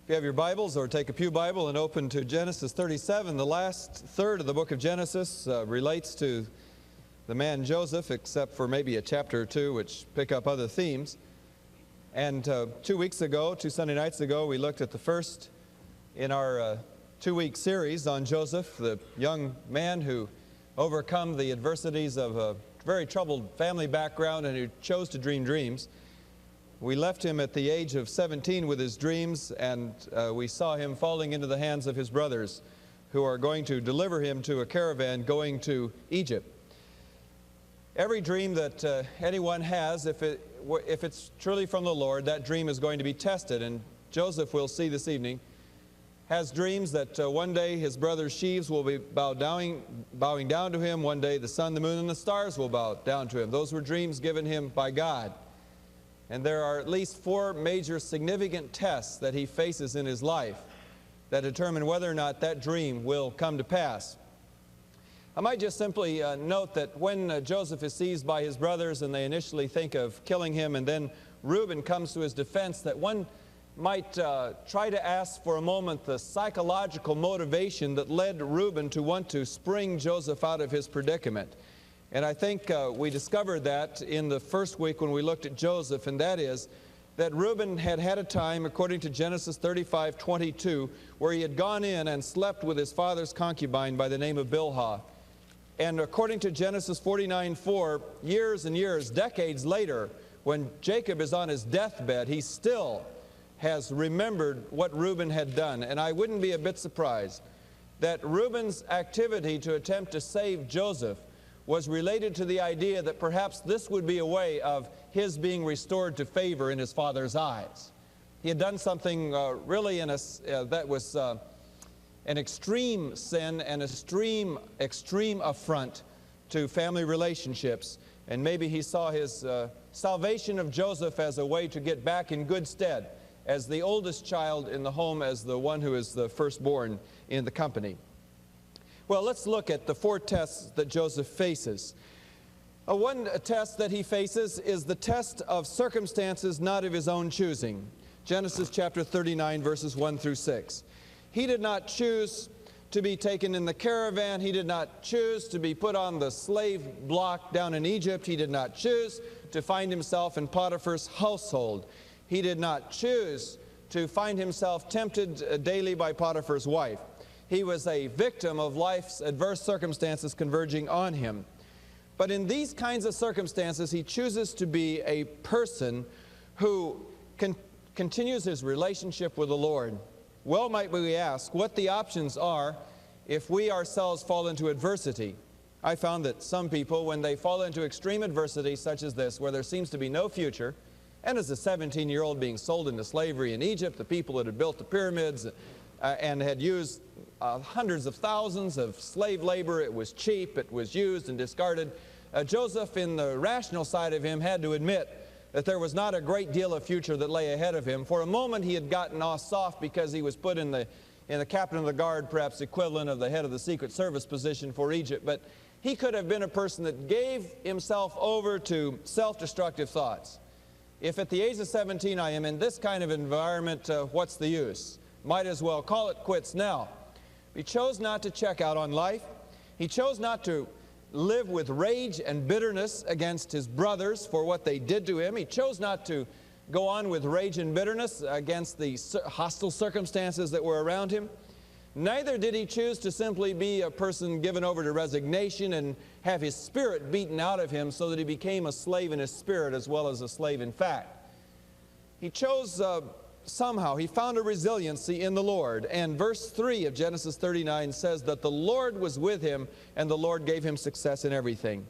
If you have your Bibles, or take a pew Bible and open to Genesis 37, the last third of the book of Genesis relates to the man Joseph, except for maybe a chapter or two which pick up other themes. And 2 weeks ago, 2 Sunday nights ago, we looked at the first in our two-week series on Joseph, the young man who overcome the adversities of a very troubled family background and who chose to dream dreams. We left him at the age of 17 with his dreams, and we saw him falling into the hands of his brothers, who are going to deliver him to a caravan going to Egypt. Every dream that anyone has, if it's truly from the Lord, that dream is going to be tested. And Joseph, we'll see this evening, has dreams that one day his brother's sheaves will be bowing down to him. One day the sun, the moon, and the stars will bow down to him. Those were dreams given him by God. And there are at least 4 major significant tests that he faces in his life that determine whether or not that dream will come to pass. I might just simply note that when Joseph is seized by his brothers and they initially think of killing him, and then Reuben comes to his defense, that one might try to ask for a moment the psychological motivation that led Reuben to want to spring Joseph out of his predicament. And I think we discovered that in the first week when we looked at Joseph, and that is that Reuben had had a time, according to Genesis 35:22, where he had gone in and slept with his father's concubine by the name of Bilhah. And according to Genesis 49:4, years and years, decades later, when Jacob is on his deathbed, he still has remembered what Reuben had done. And I wouldn't be a bit surprised that Reuben's activity to attempt to save Joseph was related to the idea that perhaps this would be a way of his being restored to favor in his father's eyes. He had done something really that was an extreme sin and extreme affront to family relationships. And maybe he saw his salvation of Joseph as a way to get back in good stead as the oldest child in the home, as the one who is the firstborn in the company. Well, let's look at the 4 tests that Joseph faces. One test that he faces is the test of circumstances not of his own choosing. Genesis chapter 39, verses 1 through 6. He did not choose to be taken in the caravan. He did not choose to be put on the slave block down in Egypt. He did not choose to find himself in Potiphar's household. He did not choose to find himself tempted daily by Potiphar's wife. He was a victim of life's adverse circumstances converging on him. But in these kinds of circumstances, he chooses to be a person who continues his relationship with the Lord. Well, might we ask what the options are if we ourselves fall into adversity. I found that some people, when they fall into extreme adversity such as this, where there seems to be no future, and as a 17-year-old being sold into slavery in Egypt, the people that had built the pyramids and had used hundreds of thousands of slave labor. It was cheap, it was used and discarded. Joseph, in the rational side of him, had to admit that there was not a great deal of future that lay ahead of him. For a moment he had gotten off soft because he was put in the captain of the guard, perhaps equivalent of the head of the Secret Service position for Egypt. But he could have been a person that gave himself over to self-destructive thoughts. If at the age of 17 I am in this kind of environment, what's the use? Might as well call it quits now. He chose not to check out on life. He chose not to live with rage and bitterness against his brothers for what they did to him. He chose not to go on with rage and bitterness against the hostile circumstances that were around him. Neither did he choose to simply be a person given over to resignation and have his spirit beaten out of him so that he became a slave in his spirit as well as a slave in fact. He chose somehow, he found a resiliency in the Lord. And verse 3 of Genesis 39 says that the Lord was with him and the Lord gave him success in everything.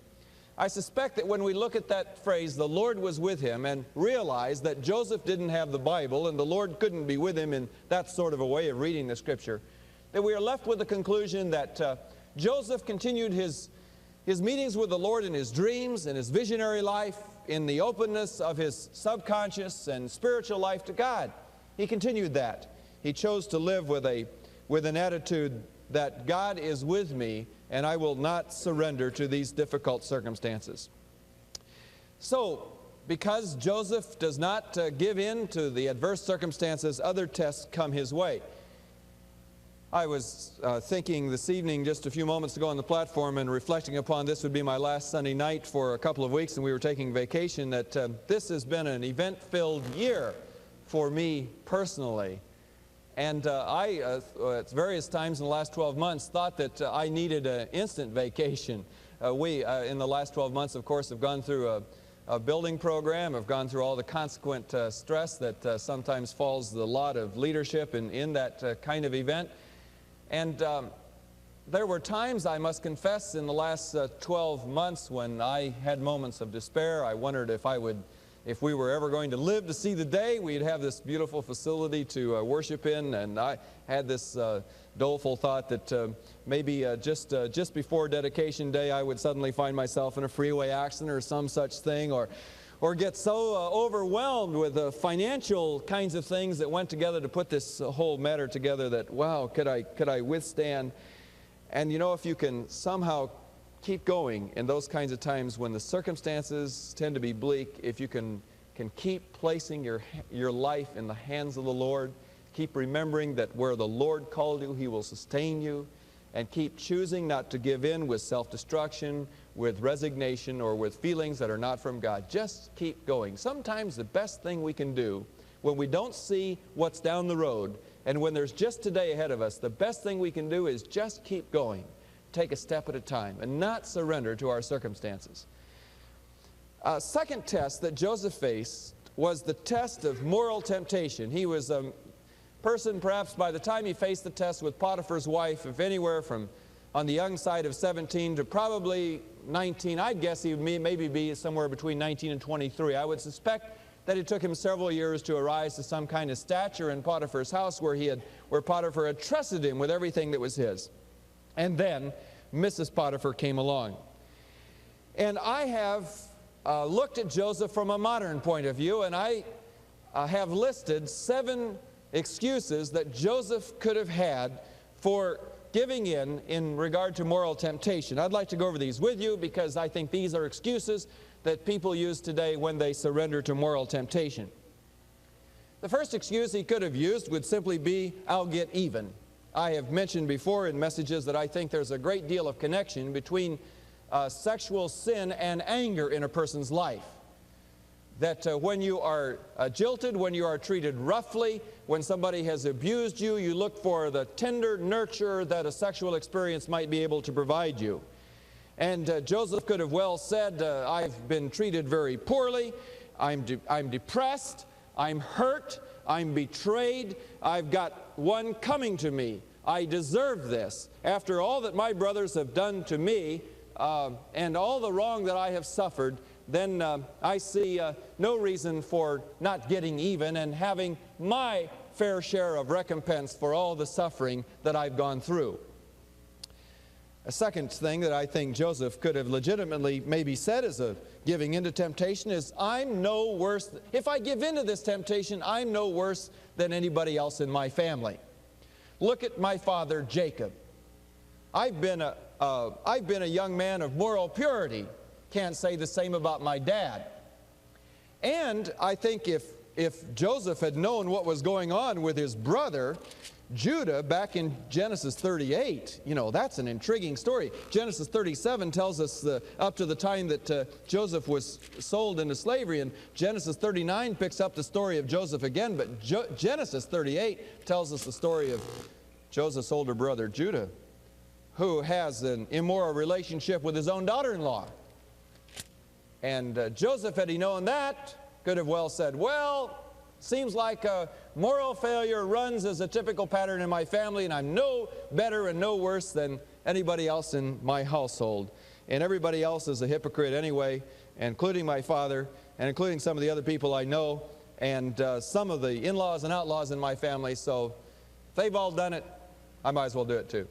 I suspect that when we look at that phrase, the Lord was with him, and realize that Joseph didn't have the Bible and the Lord couldn't be with him in that sort of a way of reading the Scripture, that we are left with the conclusion that Joseph continued his meetings with the Lord in his dreams and his visionary life, in the openness of his subconscious and spiritual life to God. He continued that. He chose to live with an attitude that God is with me and I will not surrender to these difficult circumstances. So because Joseph does not give in to the adverse circumstances, other tests come his way. I was thinking this evening, just a few moments ago on the platform, and reflecting upon this would be my last Sunday night for a couple of weeks, and we were taking vacation, that this has been an event-filled year for me personally. And I, at various times in the last 12 months, thought that I needed an instant vacation. We, in the last 12 months, of course, have gone through a building program, have gone through all the consequent stress that sometimes falls the lot of leadership in that kind of event. And there were times, I must confess, in the last 12 months when I had moments of despair. I wondered if we were ever going to live to see the day we'd have this beautiful facility to worship in. And I had this doleful thought that maybe just before dedication day I would suddenly find myself in a freeway accident or some such thing, or get so overwhelmed with the financial kinds of things that went together to put this whole matter together that, wow, could I withstand? And you know, if you can somehow keep going in those kinds of times when the circumstances tend to be bleak, if you can keep placing your life in the hands of the Lord, keep remembering that where the Lord called you, He will sustain you, and keep choosing not to give in with self-destruction, with resignation, or with feelings that are not from God. Just keep going. Sometimes the best thing we can do when we don't see what's down the road and when there's just today ahead of us, the best thing we can do is just keep going. Take a step at a time and not surrender to our circumstances. Second test that Joseph faced was the test of moral temptation. He was a person, perhaps by the time he faced the test with Potiphar's wife, if anywhere from on the young side of 17 to probably 19, I'd guess he would maybe be somewhere between 19 and 23. I would suspect that it took him several years to arise to some kind of stature in Potiphar's house where Potiphar had trusted him with everything that was his. And then Mrs. Potiphar came along. And I have looked at Joseph from a modern point of view, and I have listed 7 excuses that Joseph could have had for giving in regard to moral temptation. I'd like to go over these with you because I think these are excuses that people use today when they surrender to moral temptation. The first excuse he could have used would simply be, I'll get even. I have mentioned before in messages that I think there's a great deal of connection between sexual sin and anger in a person's life. That when you are jilted, when you are treated roughly, when somebody has abused you, you look for the tender nurture that a sexual experience might be able to provide you. And Joseph could have well said, I've been treated very poorly, I'm depressed, I'm hurt, I'm betrayed, I've got one coming to me, I deserve this. After all that my brothers have done to me, and all the wrong that I have suffered, then I see no reason for not getting even and having my fair share of recompense for all the suffering that I've gone through. A second thing that I think Joseph could have legitimately maybe said as a giving into temptation is, I'm no worse. If I give into this temptation, I'm no worse than anybody else in my family. Look at my father Jacob. I've been a young man of moral purity. Can't say the same about my dad. And I think if Joseph had known what was going on with his brother Judah back in Genesis 38, you know, that's an intriguing story. Genesis 37 tells us up to the time that Joseph was sold into slavery, and Genesis 39 picks up the story of Joseph again, but Genesis 38 tells us the story of Joseph's older brother Judah, who has an immoral relationship with his own daughter-in-law. And Joseph, had he known that, could have well said, well, seems like a moral failure runs as a typical pattern in my family, and I'm no better and no worse than anybody else in my household. And everybody else is a hypocrite anyway, including my father, and including some of the other people I know, and some of the in-laws and outlaws in my family, so if they've all done it, I might as well do it too.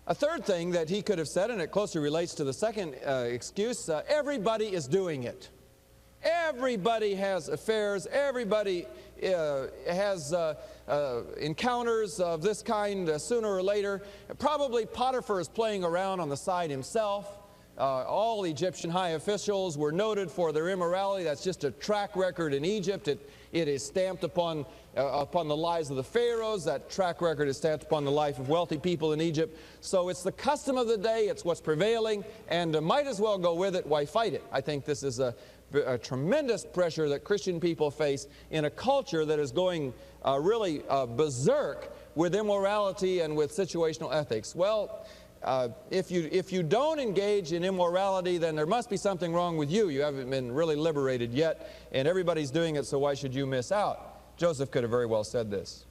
A third thing that he could have said, and it closely relates to the second excuse, everybody is doing it. Everybody has affairs. Everybody has encounters of this kind sooner or later. Probably Potiphar is playing around on the side himself. All Egyptian high officials were noted for their immorality. That's just a track record in Egypt. It is stamped upon the lives of the pharaohs. That track record is stamped upon the life of wealthy people in Egypt. So it's the custom of the day. It's what's prevailing, and might as well go with it. Why fight it? I think this is a tremendous pressure that Christian people face in a culture that is going really berserk with immorality and with situational ethics. Well, if you don't engage in immorality, then there must be something wrong with you. You haven't been really liberated yet, and everybody's doing it, so why should you miss out? Joseph could have very well said this.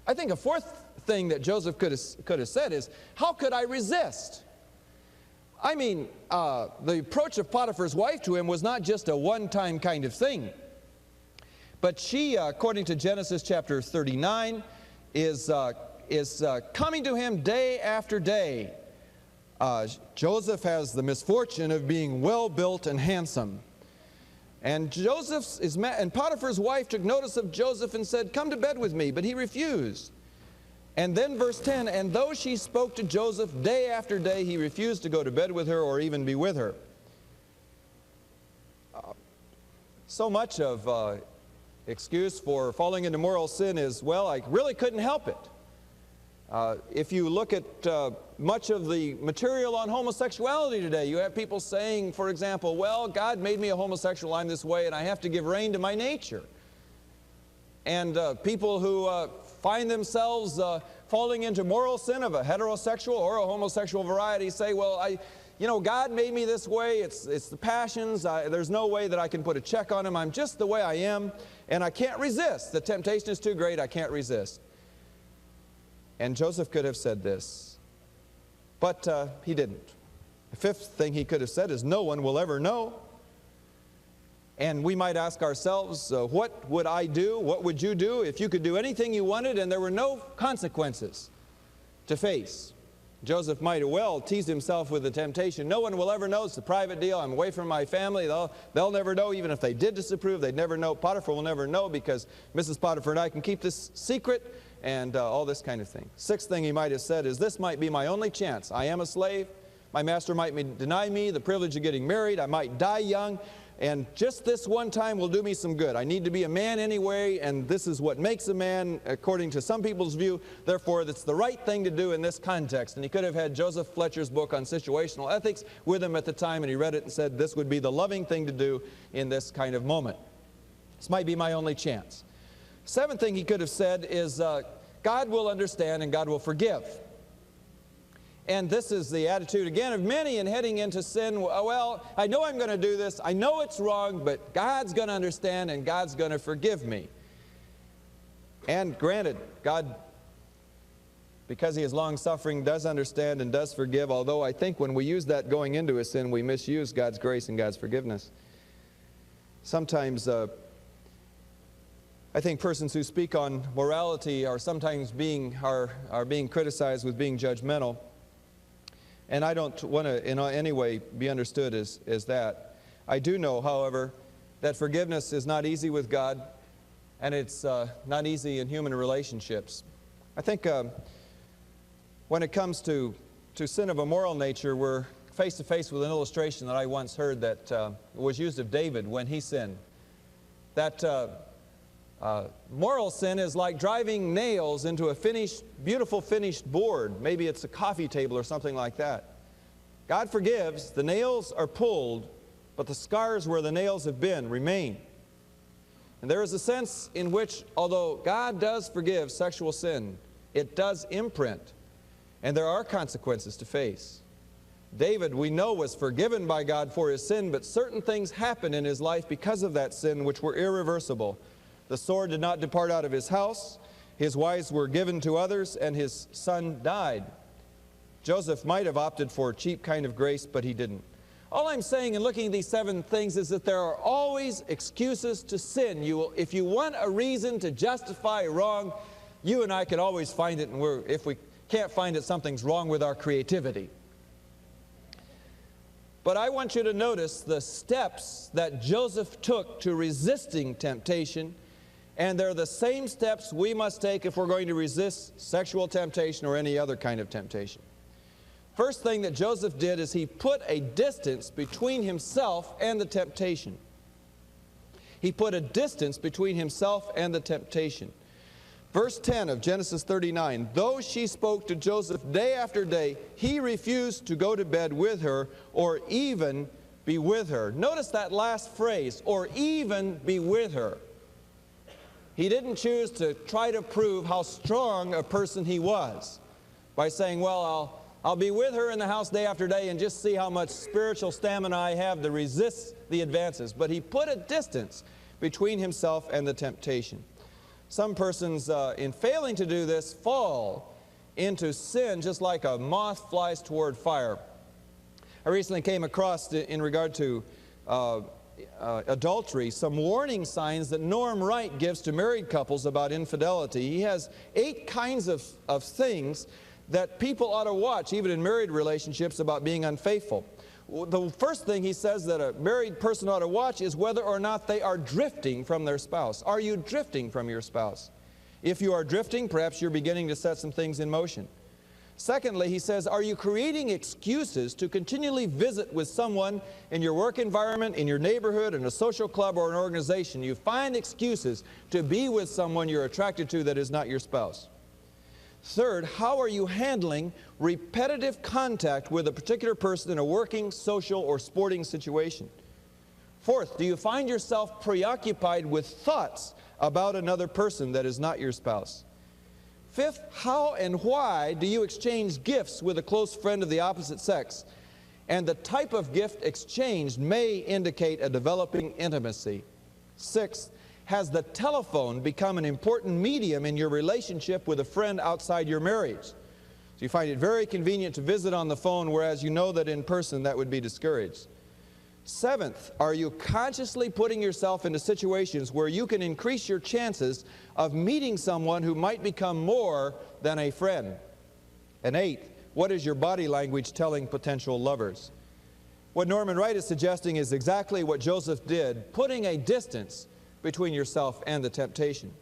I think a fourth thing that Joseph could have said is, how could I resist? I mean, the approach of Potiphar's wife to him was not just a one-time kind of thing, but she, according to Genesis chapter 39, is coming to him day after day. Joseph has the misfortune of being well-built and handsome. And Potiphar's wife took notice of Joseph and said, "Come to bed with me," but he refused. And then verse 10, and though she spoke to Joseph day after day, he refused to go to bed with her or even be with her. So much of excuse for falling into moral sin is, well, I really couldn't help it. If you look at much of the material on homosexuality today, you have people saying, for example, well, God made me a homosexual, I'm this way, and I have to give rein to my nature. And people who find themselves falling into moral sin of a heterosexual or a homosexual variety say, well, God made me this way, it's the passions, there's no way that I can put a check on them, I'm just the way I am, and I can't resist. The temptation is too great, I can't resist. And Joseph could have said this, but he didn't. The fifth thing he could have said is, no one will ever know. And we might ask ourselves, what would I do? What would you do if you could do anything you wanted and there were no consequences to face? Joseph might have well teased himself with the temptation. No one will ever know. It's a private deal. I'm away from my family. They'll never know. Even if they did disapprove, they'd never know. Potiphar will never know because Mrs. Potiphar and I can keep this secret, and all this kind of thing. Sixth thing he might have said is, this might be my only chance. I am a slave. My master might deny me the privilege of getting married. I might die young. And just this one time will do me some good. I need to be a man anyway, and this is what makes a man, according to some people's view. Therefore, it's the right thing to do in this context. And he could have had Joseph Fletcher's book on situational ethics with him at the time, and he read it and said, this would be the loving thing to do in this kind of moment. This might be my only chance. Seventh thing he could have said is, God will understand and God will forgive. And this is the attitude, again, of many in heading into sin. Well, I know I'm going to do this. I know it's wrong, but God's going to understand and God's going to forgive me. And granted, God, because He is long-suffering, does understand and does forgive, although I think when we use that going into a sin, we misuse God's grace and God's forgiveness. Sometimes I think persons who speak on morality are sometimes being criticized with being judgmental. And I don't want to in any way be understood as that. I do know, however, that forgiveness is not easy with God, and it's not easy in human relationships. I think when it comes to sin of a moral nature, we're face to face with an illustration that I once heard that was used of David when he sinned. That moral sin is like driving nails into a beautiful finished board. Maybe it's a coffee table or something like that. God forgives, the nails are pulled, but the scars where the nails have been remain. And there is a sense in which, although God does forgive sexual sin, it does imprint, and there are consequences to face. David, we know, was forgiven by God for his sin, but certain things happened in his life because of that sin which were irreversible. The sword did not depart out of his house, his wives were given to others, and his son died. Joseph might have opted for a cheap kind of grace, but he didn't. All I'm saying in looking at these 7 things is that there are always excuses to sin. If you want a reason to justify wrong, you and I can always find it, and if we can't find it, something's wrong with our creativity. But I want you to notice the steps that Joseph took to resisting temptation, and they're the same steps we must take if we're going to resist sexual temptation or any other kind of temptation. First thing that Joseph did is he put a distance between himself and the temptation. He put a distance between himself and the temptation. Verse 10 of Genesis 39, though she spoke to Joseph day after day, he refused to go to bed with her or even be with her. Notice that last phrase, or even be with her. He didn't choose to try to prove how strong a person he was by saying, well, I'll be with her in the house day after day and just see how much spiritual stamina I have to resist the advances. But he put a distance between himself and the temptation. Some persons, in failing to do this, fall into sin just like a moth flies toward fire. I recently came across, in regard to adultery, some warning signs that Norm Wright gives to married couples about infidelity. He has 8 kinds of things that people ought to watch, even in married relationships, about being unfaithful. The first thing he says that a married person ought to watch is whether or not they are drifting from their spouse. Are you drifting from your spouse? If you are drifting, perhaps you're beginning to set some things in motion. Secondly, he says, are you creating excuses to continually visit with someone in your work environment, in your neighborhood, in a social club or an organization? You find excuses to be with someone you're attracted to that is not your spouse. Third, how are you handling repetitive contact with a particular person in a working, social, or sporting situation? Fourth, do you find yourself preoccupied with thoughts about another person that is not your spouse? Fifth, how and why do you exchange gifts with a close friend of the opposite sex? And the type of gift exchanged may indicate a developing intimacy. Sixth, has the telephone become an important medium in your relationship with a friend outside your marriage? So you find it very convenient to visit on the phone, whereas you know that in person that would be discouraged. Seventh, are you consciously putting yourself into situations where you can increase your chances of meeting someone who might become more than a friend? And eighth, what is your body language telling potential lovers? What Norman Wright is suggesting is exactly what Joseph did, putting a distance between yourself and the temptation.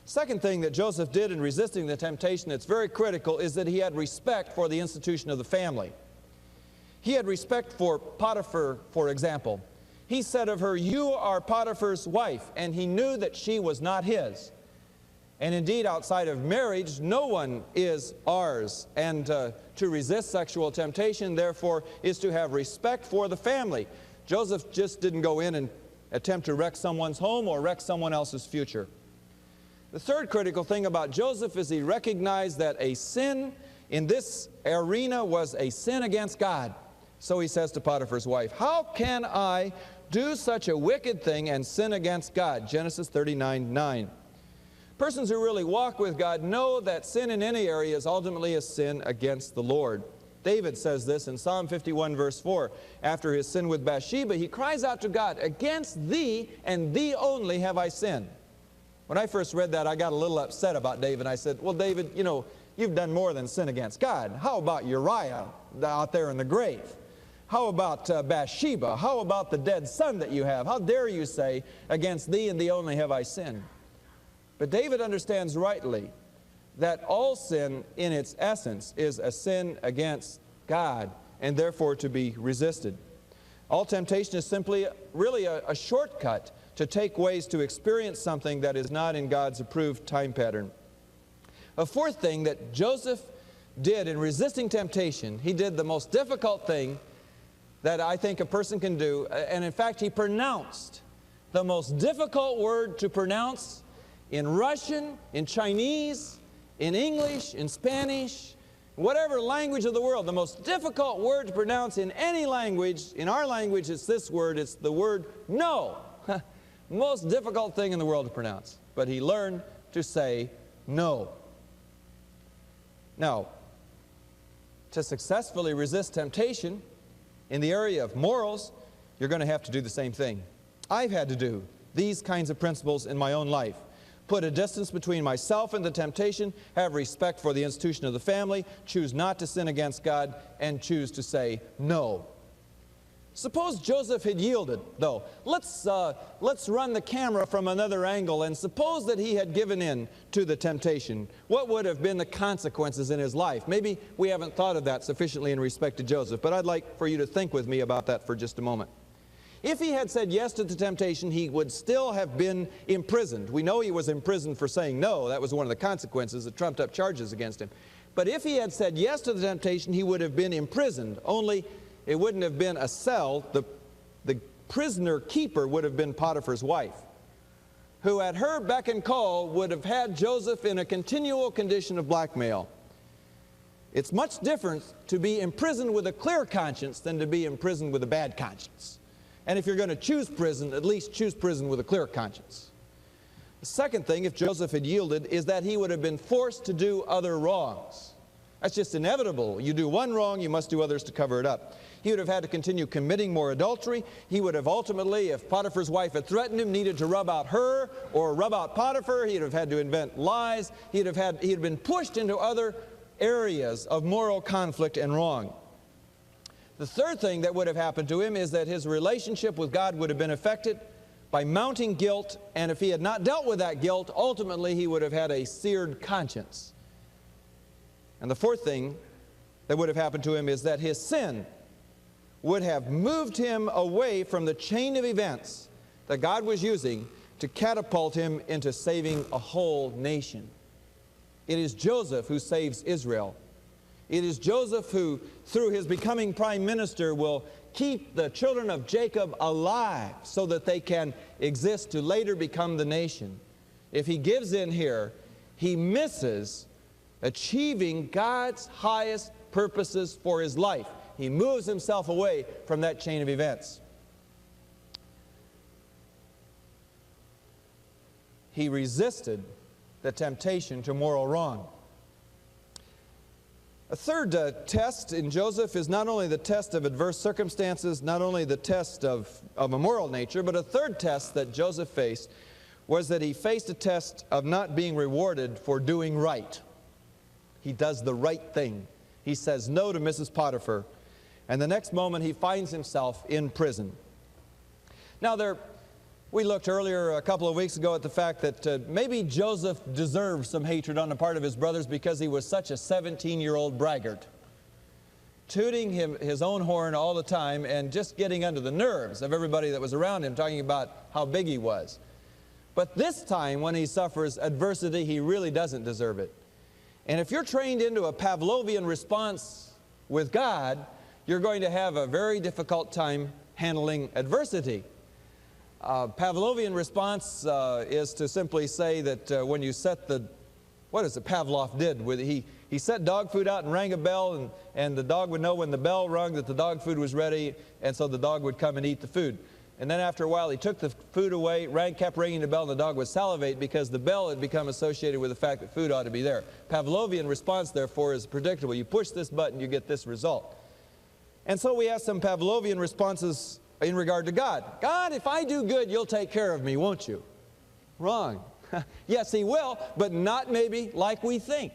Second thing that Joseph did in resisting the temptation that's very critical is that he had respect for the institution of the family. He had respect for Potiphar, for example. He said of her, you are Potiphar's wife, and he knew that she was not his. And indeed, outside of marriage, no one is ours. And to resist sexual temptation, therefore, is to have respect for the family. Joseph just didn't go in and attempt to wreck someone's home or wreck someone else's future. The third critical thing about Joseph is he recognized that a sin in this arena was a sin against God. So he says to Potiphar's wife, how can I do such a wicked thing and sin against God? Genesis 39:9. Persons who really walk with God know that sin in any area is ultimately a sin against the Lord. David says this in Psalm 51 verse 4. After his sin with Bathsheba, he cries out to God, against thee and thee only have I sinned. When I first read that, I got a little upset about David. I said, well, David, you know, you've done more than sin against God. How about Uriah out there in the grave? How about Bathsheba? How about the dead son that you have? How dare you say, against thee and thee only have I sinned? But David understands rightly that all sin in its essence is a sin against God and therefore to be resisted. All temptation is simply really a shortcut to take ways to experience something that is not in God's approved time pattern. A fourth thing that Joseph did in resisting temptation, he did the most difficult thing that I think a person can do, and in fact he pronounced the most difficult word to pronounce in Russian, in Chinese, in English, in Spanish, whatever language of the world, the most difficult word to pronounce in any language, in our language it's this word, it's the word no. Most difficult thing in the world to pronounce. But he learned to say no. Now, to successfully resist temptation in the area of morals, you're going to have to do the same thing. I've had to do these kinds of principles in my own life. Put a distance between myself and the temptation, have respect for the institution of the family, choose not to sin against God, and choose to say no. Suppose Joseph had yielded, though. Let's run the camera from another angle, and suppose that he had given in to the temptation. What would have been the consequences in his life? Maybe we haven't thought of that sufficiently in respect to Joseph, but I'd like for you to think with me about that for just a moment. If he had said yes to the temptation, he would still have been imprisoned. We know he was imprisoned for saying no. That was one of the consequences, the trumped-up charges against him. But if he had said yes to the temptation, he would have been imprisoned, only it wouldn't have been a cell. The prisoner keeper would have been Potiphar's wife, who at her beck and call would have had Joseph in a continual condition of blackmail. It's much different to be imprisoned with a clear conscience than to be imprisoned with a bad conscience. And if you're going to choose prison, at least choose prison with a clear conscience. The second thing, if Joseph had yielded, is that he would have been forced to do other wrongs. That's just inevitable. You do one wrong, you must do others to cover it up. He would have had to continue committing more adultery. He would have ultimately, if Potiphar's wife had threatened him, needed to rub out her or rub out Potiphar. He'd have had to invent lies. He'd been pushed into other areas of moral conflict and wrong. The third thing that would have happened to him is that his relationship with God would have been affected by mounting guilt, and if he had not dealt with that guilt, ultimately he would have had a seared conscience. And the fourth thing that would have happened to him is that his sin would have moved him away from the chain of events that God was using to catapult him into saving a whole nation. It is Joseph who saves Israel. It is Joseph who, through his becoming prime minister, will keep the children of Jacob alive so that they can exist to later become the nation. If he gives in here, he misses achieving God's highest purposes for his life. He moves himself away from that chain of events. He resisted the temptation to moral wrong. A third test in Joseph is not only the test of adverse circumstances, not only the test of a moral nature, but a third test that Joseph faced was that he faced a test of not being rewarded for doing right. He does the right thing. He says no to Mrs. Potiphar, and the next moment he finds himself in prison. Now we looked earlier a couple of weeks ago at the fact that maybe Joseph deserved some hatred on the part of his brothers because he was such a 17-year-old braggart, tooting his own horn all the time and just getting under the nerves of everybody that was around him, talking about how big he was. But this time when he suffers adversity, he really doesn't deserve it. And if you're trained into a Pavlovian response with God, you're going to have a very difficult time handling adversity. Pavlovian response is to simply say that when you set what is it Pavlov did? He set dog food out and rang a bell, and the dog would know when the bell rung that the dog food was ready, and so the dog would come and eat the food. And then after a while, he took the food away, kept ringing the bell, and the dog would salivate because the bell had become associated with the fact that food ought to be there. Pavlovian response, therefore, is predictable. You push this button, you get this result. And so we have some Pavlovian responses in regard to God. God, if I do good, you'll take care of me, won't you? Wrong. Yes, he will, but not maybe like we think.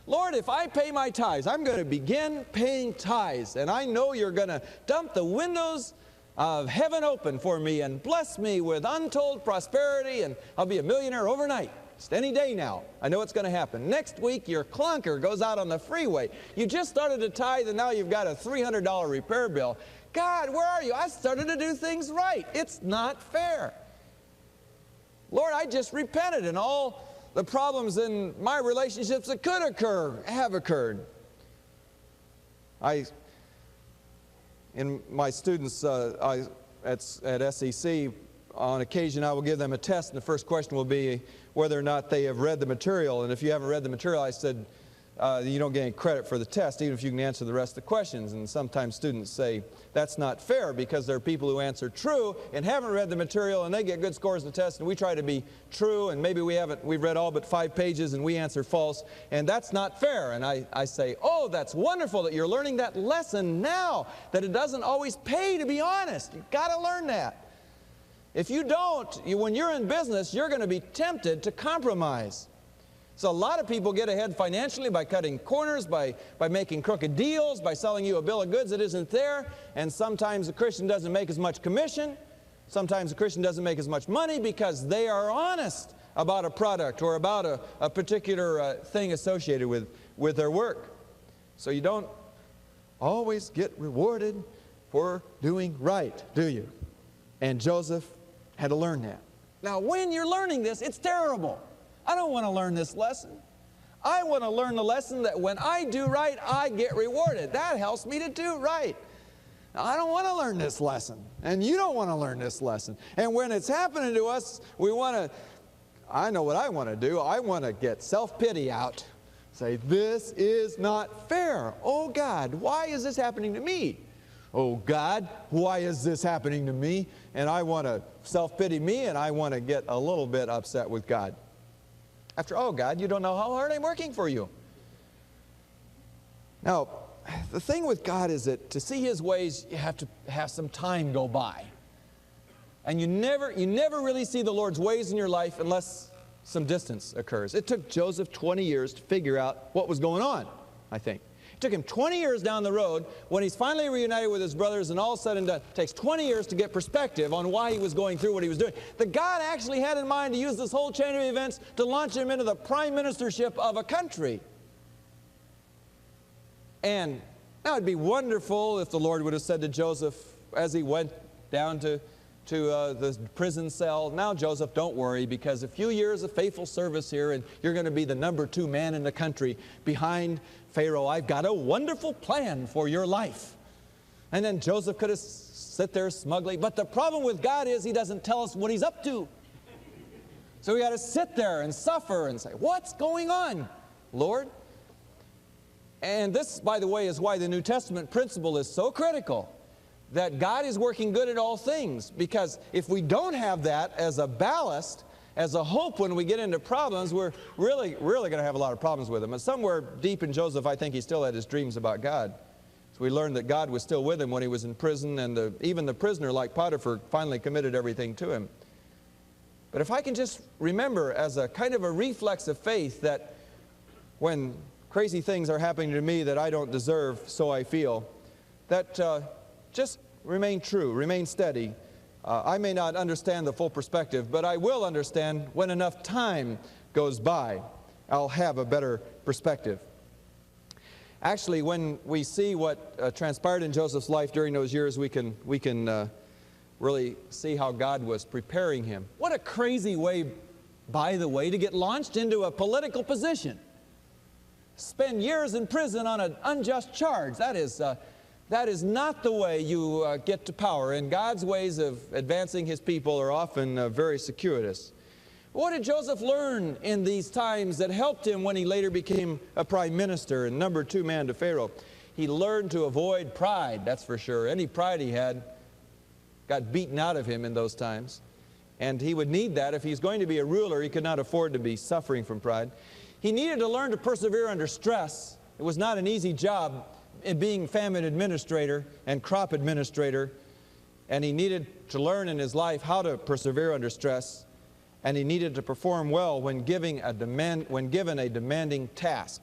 Lord, if I pay my tithes, I'm going to begin paying tithes, and I know you're going to dump the windows of heaven open for me and bless me with untold prosperity, and I'll be a millionaire overnight. Just any day now. I know it's going to happen. Next week, your clunker goes out on the freeway. You just started to tithe, and now you've got a $300 repair bill. God, where are you? I started to do things right. It's not fair. Lord, I just repented, and all the problems in my relationships that could occur have occurred. In my students at SEC, on occasion I will give them a test, and the first question will be whether or not they have read the material. And if you haven't read the material, I said, you don't get any credit for the test, even if you can answer the rest of the questions. And sometimes students say, that's not fair, because there are people who answer true and haven't read the material, and they get good scores in the test, and we try to be true, and maybe we've read all but 5 pages, and we answer false, and that's not fair. And I say, oh, that's wonderful that you're learning that lesson now, that it doesn't always pay to be honest. You've got to learn that. If you don't, when you're in business, you're going to be tempted to compromise. So a lot of people get ahead financially by cutting corners, by making crooked deals, by selling you a bill of goods that isn't there. And sometimes the Christian doesn't make as much commission. Sometimes the Christian doesn't make as much money because they are honest about a product or about a particular thing associated with their work. So you don't always get rewarded for doing right, do you? And Joseph had to learn that. Now, when you're learning this, it's terrible. I don't want to learn this lesson. I want to learn the lesson that when I do right, I get rewarded. That helps me to do right. Now, I don't want to learn this lesson, and you don't want to learn this lesson. And when it's happening to us, we want to, I know what I want to do. I want to get self-pity out. Say, this is not fair. Oh, God, why is this happening to me? Oh, God, why is this happening to me? And I want to self-pity me, and I want to get a little bit upset with God. After, oh, God, you don't know how hard I'm working for you. Now, the thing with God is that to see His ways, you have to have some time go by. And you never really see the Lord's ways in your life unless some distance occurs. It took Joseph 20 years to figure out what was going on, I think. It took him 20 years down the road. When he's finally reunited with his brothers and all said and done, it takes 20 years to get perspective on why he was going through what he was doing. That God actually had in mind to use this whole chain of events to launch him into the prime ministership of a country. And now it'd be wonderful if the Lord would have said to Joseph as he went down to the prison cell, now Joseph, don't worry, because a few years of faithful service here and you're going to be the number 2 man in the country behind Pharaoh. I've got a wonderful plan for your life. And then Joseph could have sit there smugly. But the problem with God is He doesn't tell us what He's up to. So we got to sit there and suffer and say, what's going on, Lord? And this, by the way, is why the New Testament principle is so critical. That God is working good at all things, because if we don't have that as a ballast, as a hope when we get into problems, we're really going to have a lot of problems with Him. And somewhere deep in Joseph, I think he still had his dreams about God. So we learned that God was still with him when he was in prison, and even the prisoner, like Potiphar, finally committed everything to him. But if I can just remember as a kind of a reflex of faith that when crazy things are happening to me that I don't deserve, so I feel, that just remain true, remain steady. I may not understand the full perspective, but I will understand when enough time goes by. I'll have a better perspective. Actually, when we see what transpired in Joseph's life during those years, we can really see how God was preparing him. What a crazy way, by the way, to get launched into a political position. Spend years in prison on an unjust charge. That is not the way you get to power, and God's ways of advancing His people are often very circuitous. What did Joseph learn in these times that helped him when he later became a prime minister and number 2 man to Pharaoh? He learned to avoid pride, that's for sure. Any pride he had got beaten out of him in those times, and he would need that. If he's going to be a ruler, he could not afford to be suffering from pride. He needed to learn to persevere under stress. It was not an easy job in being famine administrator and crop administrator, and he needed to learn in his life how to persevere under stress, and he needed to perform well when given a demanding task.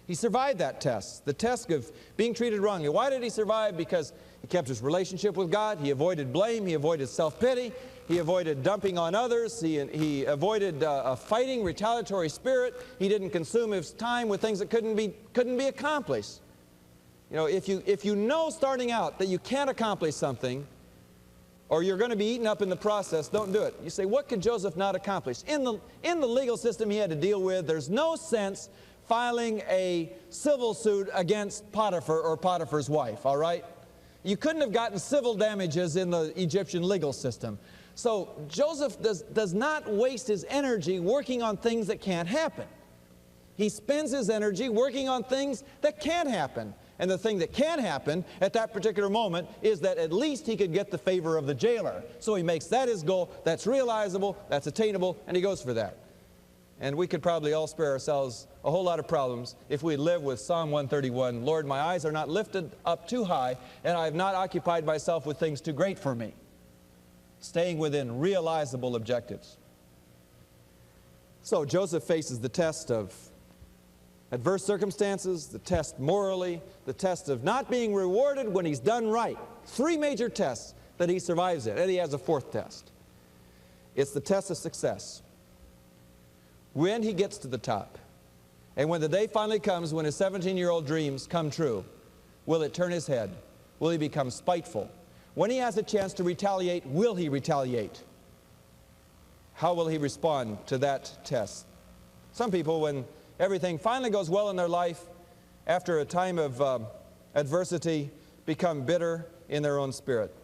He survived that test, the test of being treated wrongly. Why did he survive? Because he kept his relationship with God. He avoided blame. He avoided self-pity. He avoided dumping on others. He avoided a fighting, retaliatory spirit. He didn't consume his time with things that couldn't be accomplished. You know, if you know starting out that you can't accomplish something, or you're going to be eaten up in the process, don't do it. You say, what could Joseph not accomplish? In the legal system he had to deal with, there's no sense filing a civil suit against Potiphar or Potiphar's wife, all right? You couldn't have gotten civil damages in the Egyptian legal system. So Joseph does not waste his energy working on things that can't happen. He spends his energy working on things that can happen. And the thing that can happen at that particular moment is that at least he could get the favor of the jailer. So he makes that his goal. That's realizable, that's attainable, and he goes for that. And we could probably all spare ourselves a whole lot of problems if we live with Psalm 131, Lord, my eyes are not lifted up too high, and I have not occupied myself with things too great for me. Staying within realizable objectives. So Joseph faces the test of adverse circumstances, the test morally, the test of not being rewarded when he's done right. 3 major tests that he survives it, and he has a 4th test. It's the test of success. When he gets to the top, and when the day finally comes when his 17-year-old dreams come true, will it turn his head? Will he become spiteful? When he has a chance to retaliate, will he retaliate? How will he respond to that test? Some people, when everything finally goes well in their life, after a time of adversity, become bitter in their own spirit.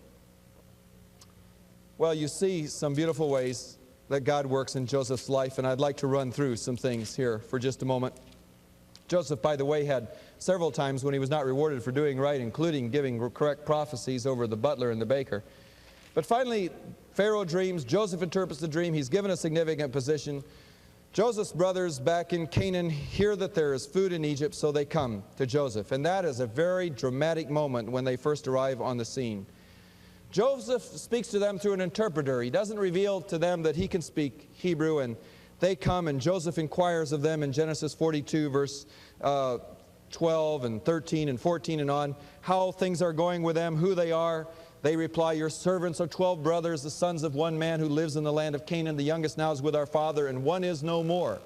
Well, you see some beautiful ways that God works in Joseph's life, and I'd like to run through some things here for just a moment. Joseph, by the way, had several times when he was not rewarded for doing right, including giving correct prophecies over the butler and the baker. But finally, Pharaoh dreams, Joseph interprets the dream, he's given a significant position. Joseph's brothers back in Canaan hear that there is food in Egypt, so they come to Joseph. And that is a very dramatic moment when they first arrive on the scene. Joseph speaks to them through an interpreter. He doesn't reveal to them that he can speak Hebrew, and they come, and Joseph inquires of them in Genesis 42, verse 12 and 13 and 14 and on, how things are going with them, who they are. They reply, your servants are 12 brothers, the sons of one man who lives in the land of Canaan. The youngest now is with our father, and one is no more.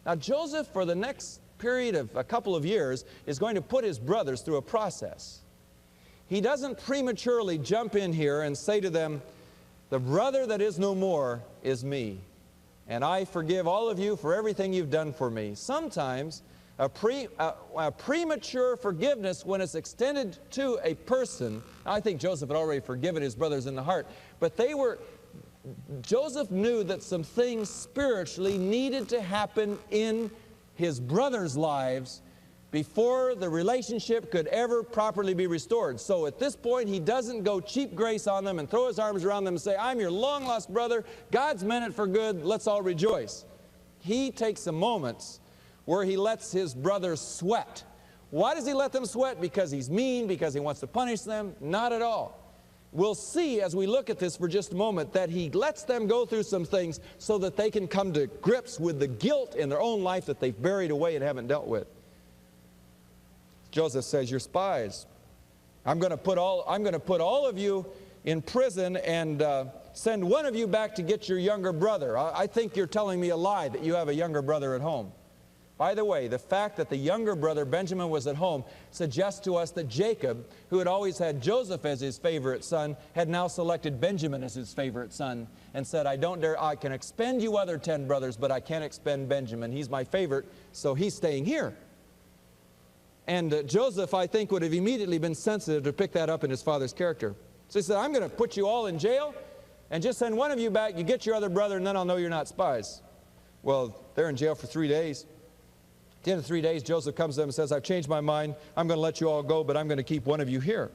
Now Joseph, for the next period of a couple of years, is going to put his brothers through a process. He doesn't prematurely jump in here and say to them, the brother that is no more is me, and I forgive all of you for everything you've done for me. Sometimes a premature forgiveness, when it's extended to a person, I think Joseph had already forgiven his brothers in the heart, but Joseph knew that some things spiritually needed to happen in his brothers' lives before the relationship could ever properly be restored. So at this point, he doesn't go cheap grace on them and throw his arms around them and say, I'm your long-lost brother, God's meant it for good, let's all rejoice. He takes some moments where he lets his brothers sweat. Why does he let them sweat? Because he's mean, because he wants to punish them? Not at all. We'll see as we look at this for just a moment that he lets them go through some things so that they can come to grips with the guilt in their own life that they've buried away and haven't dealt with. Joseph says, you're spies. I'm going to put all of you in prison and send one of you back to get your younger brother. I think you're telling me a lie that you have a younger brother at home. By the way, the fact that the younger brother, Benjamin, was at home suggests to us that Jacob, who had always had Joseph as his favorite son, had now selected Benjamin as his favorite son and said, I can expend you other 10 brothers, but I can't expend Benjamin. He's my favorite, so he's staying here. And Joseph, I think, would have immediately been sensitive to pick that up in his father's character. So he said, I'm going to put you all in jail and just send one of you back. You get your other brother, and then I'll know you're not spies. Well, they're in jail for 3 days. At the end of 3 days, Joseph comes to them and says, I've changed my mind. I'm going to let you all go, but I'm going to keep one of you here.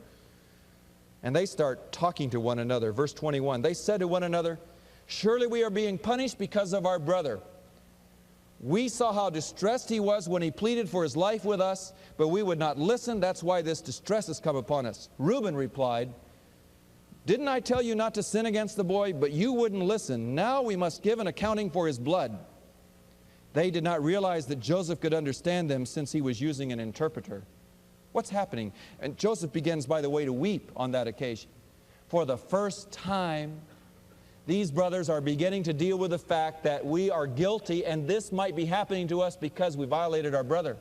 And they start talking to one another. Verse 21, they said to one another, surely we are being punished because of our brother. We saw how distressed he was when he pleaded for his life with us, but we would not listen. That's why this distress has come upon us. Reuben replied, didn't I tell you not to sin against the boy? But you wouldn't listen. Now we must give an accounting for his blood. They did not realize that Joseph could understand them since he was using an interpreter. What's happening? And Joseph begins, by the way, to weep on that occasion. For the first time, these brothers are beginning to deal with the fact that we are guilty, and this might be happening to us because we violated our brother.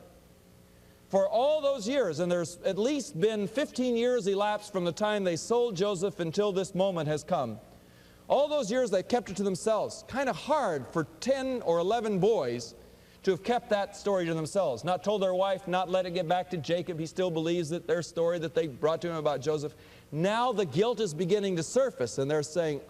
For all those years, and there's at least been 15 years elapsed from the time they sold Joseph until this moment has come. All those years they kept it to themselves. Kind of hard for 10 or 11 boys to have kept that story to themselves. Not told their wife, not let it get back to Jacob. He still believes that their story that they brought to him about Joseph. Now the guilt is beginning to surface, and they're saying,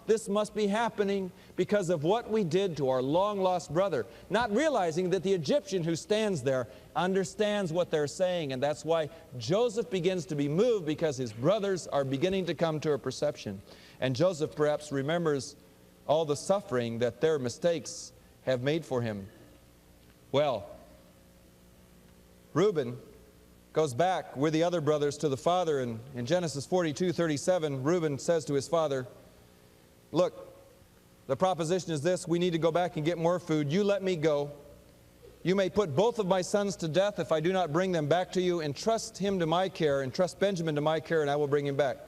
this must be happening because of what we did to our long-lost brother. Not realizing that the Egyptian who stands there understands what they're saying, and that's why Joseph begins to be moved, because his brothers are beginning to come to a perception. And Joseph perhaps remembers all the suffering that their mistakes have made for him. Well, Reuben goes back with the other brothers to the father, and in Genesis 42:37, Reuben says to his father, look, The proposition is this: we need to go back and get more food. You let me go. You may put both of my sons to death if I do not bring them back to you. Entrust him to my care, entrust Benjamin to my care, and I will bring him back.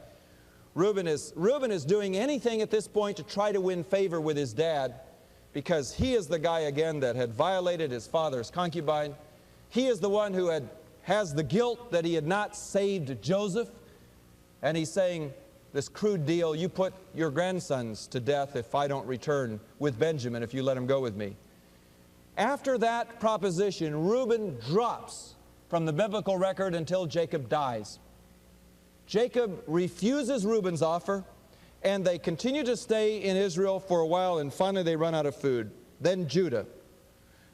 Reuben is doing anything at this point to try to win favor with his dad, because he is the guy again that had violated his father's concubine. He is the one who has the guilt that he had not saved Joseph. And he's saying this crude deal: you put your grandsons to death if I don't return with Benjamin, if you let him go with me. After that proposition, Reuben drops from the biblical record until Jacob dies. Jacob refuses Reuben's offer, and they continue to stay in Israel for a while, and finally they run out of food. Then Judah,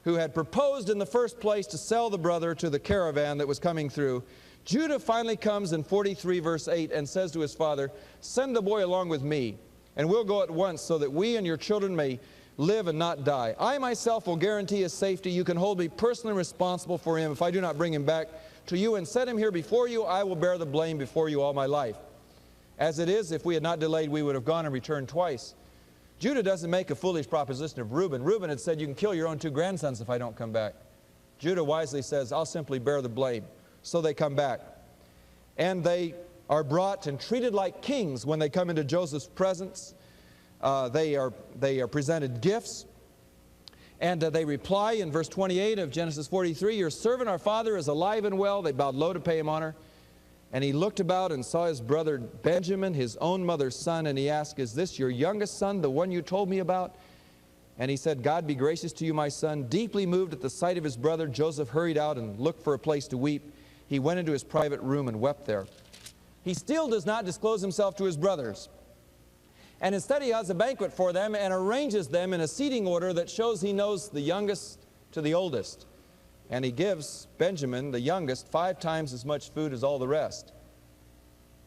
who had proposed in the first place to sell the brother to the caravan that was coming through, Judah finally comes in 43 verse 8 and says to his father, "Send the boy along with me, and we'll go at once so that we and your children may live and not die. I myself will guarantee his safety. You can hold me personally responsible for him if I do not bring him back to you and set him here before you. I will bear the blame before you all my life. As it is, if we had not delayed, we would have gone and returned twice." Judah doesn't make a foolish proposition of Reuben. Reuben had said, "You can kill your own two grandsons if I don't come back." Judah wisely says, "I'll simply bear the blame." So they come back. And they are brought and treated like kings when they come into Joseph's presence. They are presented gifts. And they reply in verse 28 of Genesis 43, "Your servant, our father, is alive and well." They bowed low to pay him honor. And he looked about and saw his brother Benjamin, his own mother's son, and he asked, "Is this your youngest son, the one you told me about?" And he said, "God be gracious to you, my son." Deeply moved at the sight of his brother, Joseph hurried out and looked for a place to weep. He went into his private room and wept there. He still does not disclose himself to his brothers. And instead he has a banquet for them and arranges them in a seating order that shows he knows the youngest to the oldest. And he gives Benjamin, the youngest, 5 times as much food as all the rest.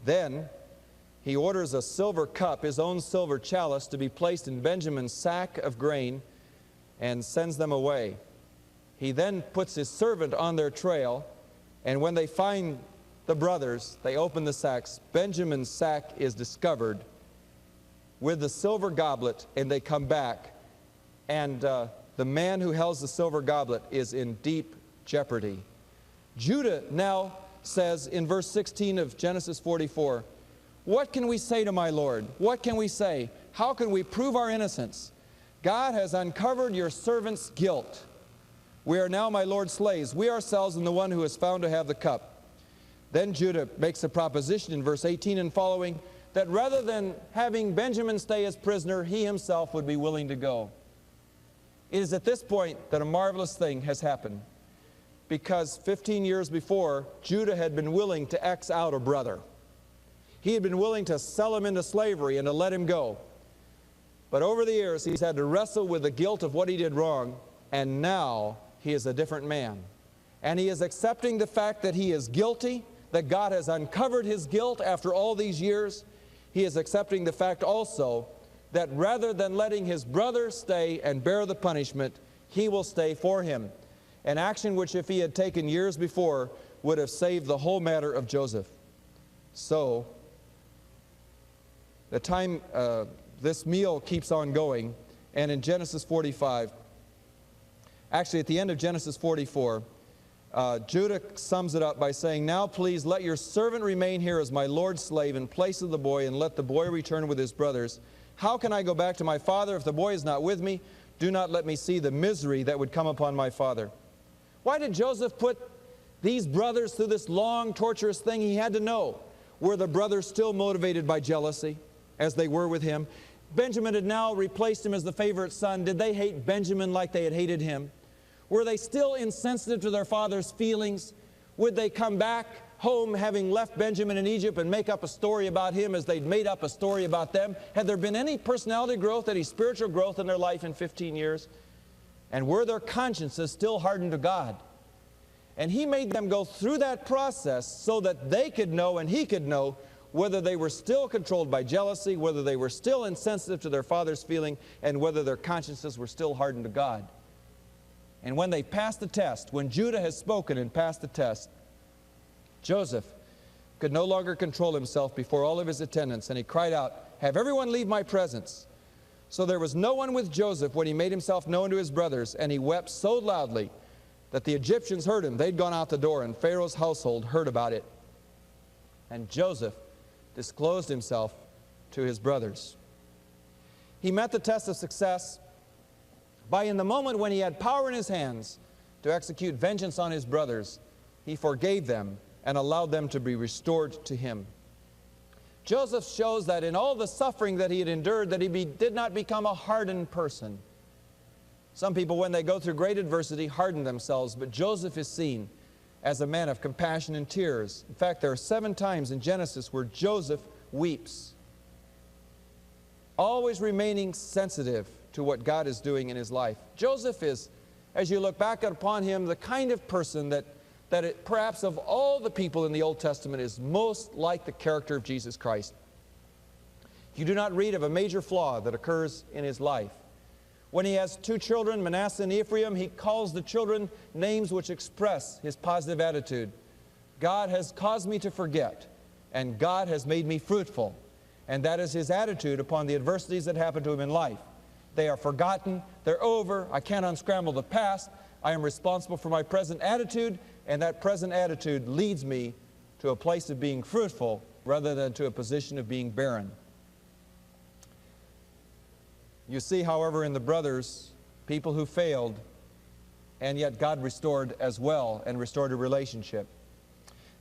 Then he orders a silver cup, his own silver chalice, to be placed in Benjamin's sack of grain and sends them away. He then puts his servant on their trail, and when they find the brothers, they open the sacks. Benjamin's sack is discovered with the silver goblet, and they come back, and the man who held the silver goblet is in deep jeopardy. Judah now says in verse 16 of Genesis 44, "What can we say to my Lord? What can we say? How can we prove our innocence? God has uncovered your servant's guilt. We are now my Lord's slaves, we ourselves and the one who is found to have the cup." Then Judah makes a proposition in verse 18 and following, that rather than having Benjamin stay as prisoner, he himself would be willing to go. It is at this point that a marvelous thing has happened, because 15 years before, Judah had been willing to X out a brother. He had been willing to sell him into slavery and to let him go. But over the years, he's had to wrestle with the guilt of what he did wrong, and now he is a different man. And he is accepting the fact that he is guilty, that God has uncovered his guilt after all these years. He is accepting the fact also that rather than letting his brother stay and bear the punishment, he will stay for him. An action which, if he had taken years before, would have saved the whole matter of Joseph. So, the time this meal keeps on going, and in Genesis 45, actually at the end of Genesis 44, Judah sums it up by saying, "Now please let your servant remain here as my Lord's slave in place of the boy, and let the boy return with his brothers. How can I go back to my father if the boy is not with me? Do not let me see the misery that would come upon my father." Why did Joseph put these brothers through this long, torturous thing? He had to know. Were the brothers still motivated by jealousy, as they were with him? Benjamin had now replaced him as the favorite son. Did they hate Benjamin like they had hated him? Were they still insensitive to their father's feelings? Would they come back home having left Benjamin in Egypt and make up a story about him as they'd made up a story about them? Had there been any personality growth, any spiritual growth in their life in 15 years? And were their consciences still hardened to God? And he made them go through that process so that they could know and he could know whether they were still controlled by jealousy, whether they were still insensitive to their father's feeling, and whether their consciences were still hardened to God. And when they passed the test, when Judah has spoken and passed the test, Joseph could no longer control himself before all of his attendants, and he cried out, "Have everyone leave my presence." So there was no one with Joseph when he made himself known to his brothers, and he wept so loudly that the Egyptians heard him. They'd gone out the door, and Pharaoh's household heard about it. And Joseph disclosed himself to his brothers. He met the test of success by, in the moment when he had power in his hands to execute vengeance on his brothers, he forgave them and allowed them to be restored to him. Joseph shows that in all the suffering that he had endured, that he did not become a hardened person. Some people, when they go through great adversity, harden themselves, but Joseph is seen as a man of compassion and tears. In fact, there are 7 times in Genesis where Joseph weeps, always remaining sensitive to what God is doing in his life. Joseph is, as you look back upon him, the kind of person that perhaps of all the people in the Old Testament is most like the character of Jesus Christ. You do not read of a major flaw that occurs in his life. When he has 2 children, Manasseh and Ephraim, he calls the children names which express his positive attitude. God has caused me to forget, and God has made me fruitful. And that is his attitude upon the adversities that happen to him in life. They are forgotten, they're over, I can't unscramble the past, I am responsible for my present attitude, and that present attitude leads me to a place of being fruitful rather than to a position of being barren. You see, however, in the brothers, people who failed, and yet God restored as well and restored a relationship.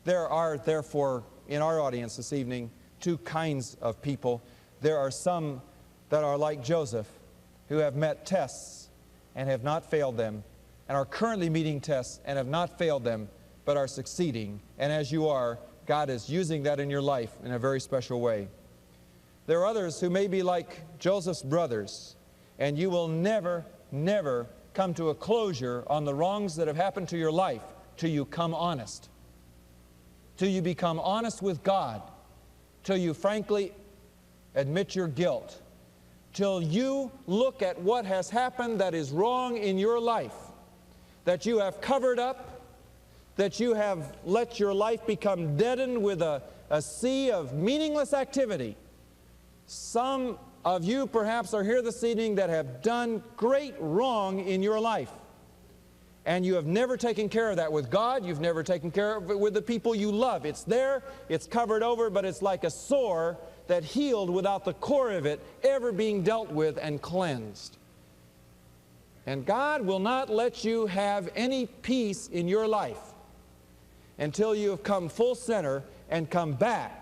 There are, therefore, in our audience this evening, 2 kinds of people. There are some that are like Joseph, who have met tests and have not failed them, and are currently meeting tests and have not failed them, but are succeeding. And as you are, God is using that in your life in a very special way. There are others who may be like Joseph's brothers, and you will never, never come to a closure on the wrongs that have happened to your life till you come honest, till you become honest with God, till you frankly admit your guilt, till you look at what has happened that is wrong in your life, that you have covered up, that you have let your life become deadened with a sea of meaningless activity. Some of you perhaps are here this evening that have done great wrong in your life, and you have never taken care of that with God. You've never taken care of it with the people you love. It's there, it's covered over, but it's like a sore that healed without the core of it ever being dealt with and cleansed. And God will not let you have any peace in your life until you have come full center and come back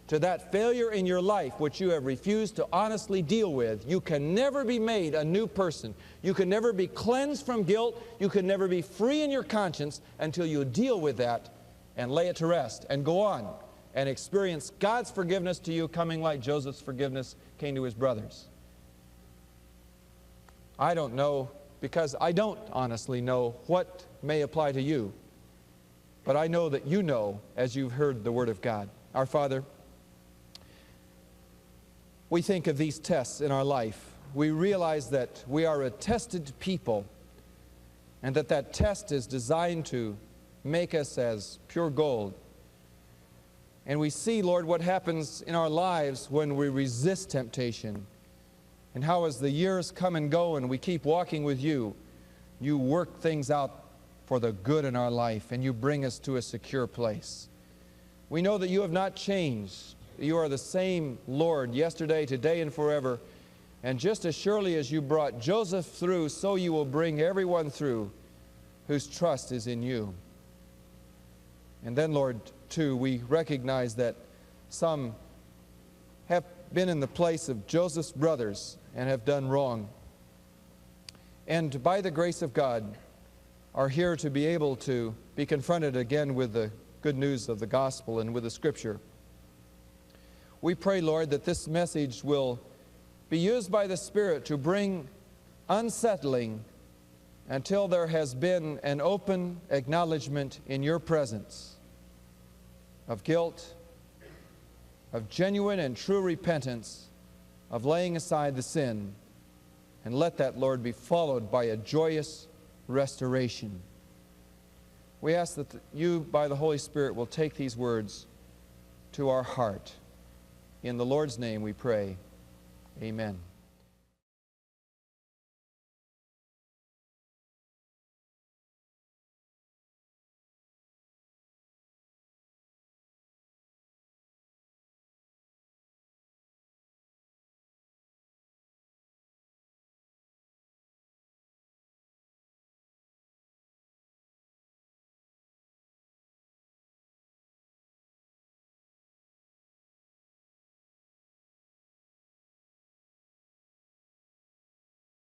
to that failure in your life which you have refused to honestly deal with. You can never be made a new person. You can never be cleansed from guilt. You can never be free in your conscience until you deal with that and lay it to rest and go on and experience God's forgiveness to you, coming like Joseph's forgiveness came to his brothers. I don't know, because I don't honestly know what may apply to you, but I know that you know as you've heard the Word of God. Our Father, we think of these tests in our life. We realize that we are a tested people, and that test is designed to make us as pure gold. And we see, Lord, what happens in our lives when we resist temptation, and how as the years come and go and we keep walking with you, you work things out for the good in our life, and you bring us to a secure place. We know that you have not changed. You are the same Lord yesterday, today, and forever. And just as surely as you brought Joseph through, so you will bring everyone through whose trust is in you. And then, Lord, too, we recognize that some have been in the place of Joseph's brothers and have done wrong. And by the grace of God, are here to be able to be confronted again with the good news of the gospel and with the Scripture. We pray, Lord, that this message will be used by the Spirit to bring unsettling until there has been an open acknowledgement in your presence of guilt, of genuine and true repentance, of laying aside the sin. And let that, Lord, be followed by a joyous restoration. We ask that you, by the Holy Spirit, will take these words to our heart. In the Lord's name we pray. Amen.